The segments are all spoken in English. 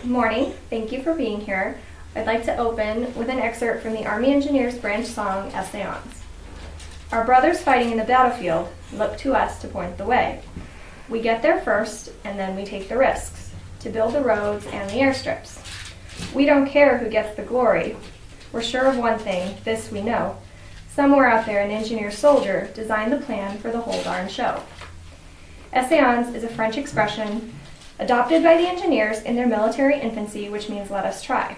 Good morning. Thank you for being here. I'd like to open with an excerpt from the Army Engineers Branch song, Cheyennes. Our brothers fighting in the battlefield look to us to point the way. We get there first, and then we take the risks to build the roads and the airstrips. We don't care who gets the glory. We're sure of one thing, this we know. Somewhere out there, an engineer soldier designed the plan for the whole darn show. Cheyennes is a French expression adopted by the engineers in their military infancy, which means let us try.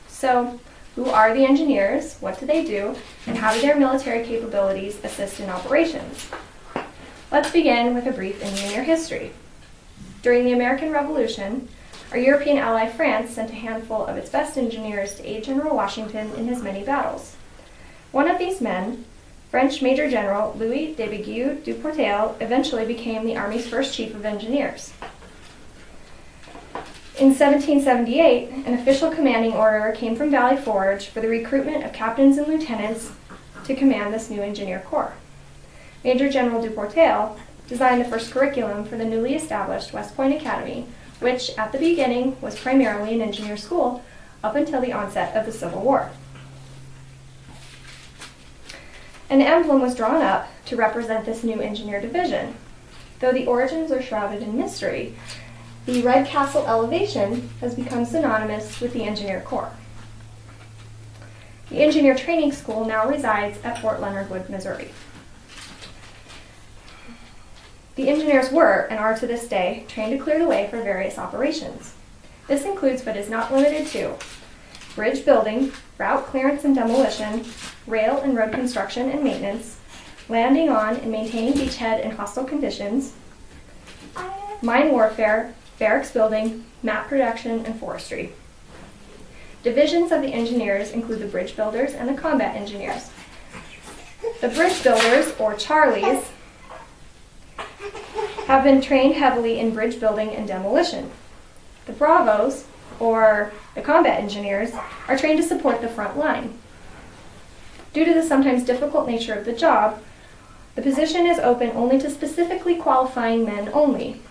So, who are the engineers, what do they do, and how do their military capabilities assist in operations? Let's begin with a brief engineer history. During the American Revolution, our European ally France sent a handful of its best engineers to aid General Washington in his many battles. One of these men, French Major General Louis de Beaujeu-Duportel, eventually became the Army's first chief of engineers. In 1778, an official commanding order came from Valley Forge for the recruitment of captains and lieutenants to command this new engineer corps. Major General Duportel designed the first curriculum for the newly established West Point Academy, which at the beginning was primarily an engineer school up until the onset of the Civil War. An emblem was drawn up to represent this new engineer division. Though the origins are shrouded in mystery, the red castle elevation has become synonymous with the Engineer Corps. The Engineer Training School now resides at Fort Leonard Wood, Missouri. The engineers were, and are to this day, trained to clear the way for various operations. This includes, but is not limited to, bridge building, route clearance and demolition, rail and road construction and maintenance, landing on and maintaining beachhead in hostile conditions, mine warfare, barracks building, map production, and forestry. Divisions of the engineers include the bridge builders and the combat engineers. The bridge builders, or Charlies, have been trained heavily in bridge building and demolition. The Bravos, or the combat engineers, are trained to support the front line. Due to the sometimes difficult nature of the job, the position is open only to specifically qualifying men only.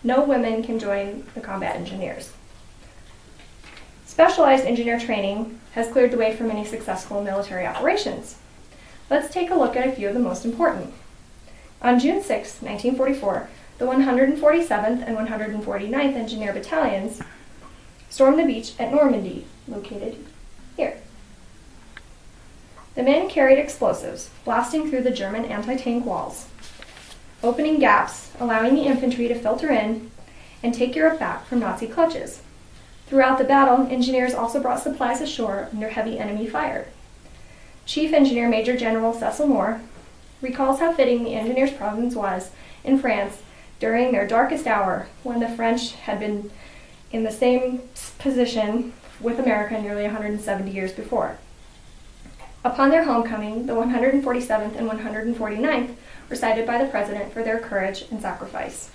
No women can join the combat engineers. Specialized engineer training has cleared the way for many successful military operations. Let's take a look at a few of the most important. On June 6, 1944, the 147th and 149th Engineer Battalions stormed the beach at Normandy, located here. The men carried explosives, blasting through the German anti-tank walls, opening gaps, allowing the infantry to filter in and take Europe back from Nazi clutches. Throughout the battle, engineers also brought supplies ashore under heavy enemy fire. Chief Engineer Major General Cecil Moore recalls how fitting the engineers' presence was in France during their darkest hour, when the French had been in the same position with America nearly 170 years before. Upon their homecoming, the 147th and 149th were cited by the President for their courage and sacrifice.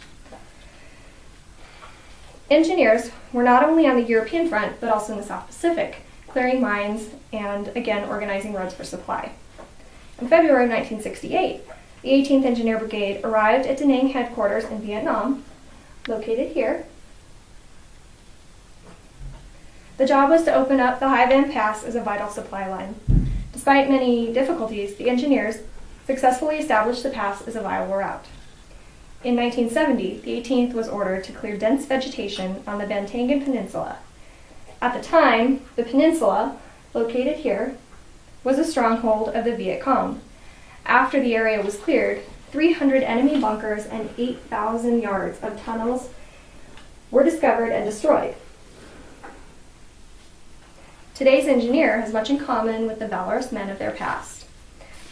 Engineers were not only on the European front, but also in the South Pacific, clearing mines and, again, organizing roads for supply. In February of 1968, the 18th Engineer Brigade arrived at Da Nang headquarters in Vietnam, located here. The job was to open up the Hai Van Pass as a vital supply line. Despite many difficulties, the engineers successfully established the pass as a viable route. In 1970, the 18th was ordered to clear dense vegetation on the Bantangan Peninsula. At the time, the peninsula, located here, was a stronghold of the Viet Cong. After the area was cleared, 300 enemy bunkers and 8,000 yards of tunnels were discovered and destroyed. Today's engineer has much in common with the valorous men of their past.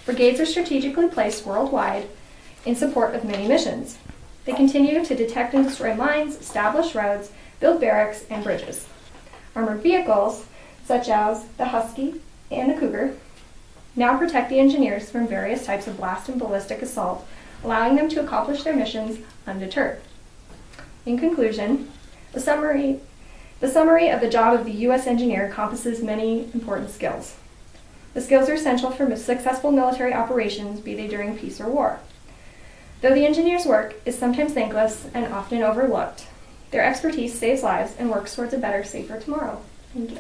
Brigades are strategically placed worldwide in support of many missions. They continue to detect and destroy mines, establish roads, build barracks, and bridges. Armored vehicles, such as the Husky and the Cougar, now protect the engineers from various types of blast and ballistic assault, allowing them to accomplish their missions undeterred. In conclusion, the summary of the job of the U.S. engineer encompasses many important skills. The skills are essential for successful military operations, be they during peace or war. Though the engineer's work is sometimes thankless and often overlooked, Their expertise saves lives and works towards a better, safer tomorrow. Thank you.